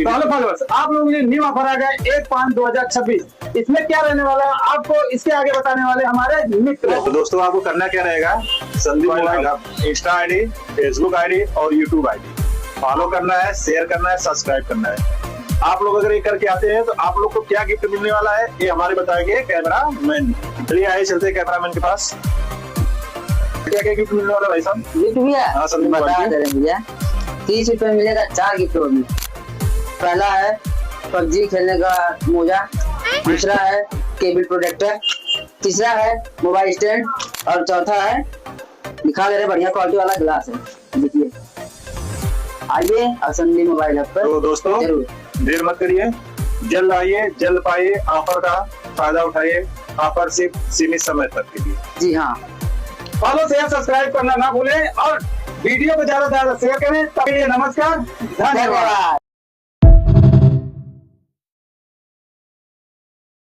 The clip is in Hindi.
फॉलोवर्स आप लोगों के लिए न्यू ऑफर आ गया 1/5/2026। इसमें क्या रहने वाला है आपको इसके आगे बताने वाले हमारे मित्र। तो दोस्तों आपको करना क्या रहेगा, Sandeep mobile hub Insta ID, Facebook ID और यूट्यूब आईडी फॉलो करना है, शेयर करना है, सब्सक्राइब करना है। आप लोग अगर ये करके आते हैं तो आप लोग को क्या गिफ्ट मिलने वाला है ये हमारे बताएंगे कैमरा मैन। चलिए आइए चलते हैं कैमरा मैन के पास। क्या क्या गिफ्ट मिलने वाला भाई साहब? गिफ्ट भैया हाँ, संदीप बता भाई। दे रहे हैं भैया। 30 रुपए में मिलेगा 4 गिफ्ट होगी। पहला है पबजी खेलने का मोजा, दूसरा है केबल प्रोटेक्टर, तीसरा है मोबाइल स्टैंड और चौथा है दिखा दे रहे बढ़िया क्वालिटी वाला ग्लास है। देखिए आइए और संदीप मोबाइल हब पर तो दोस्तों जरूर देर मत करिए, जल्द आइए, जल्द पाइए, ऑफर का फायदा उठाइए। ऑफर सिर्फ सीमित समय तक के लिए। जी हाँ। फॉलो शेयर सब्सक्राइब करना ना भूलें और वीडियो को ज्यादा से ज्यादा शेयर करें। तब के लिए नमस्कार, धन्यवाद।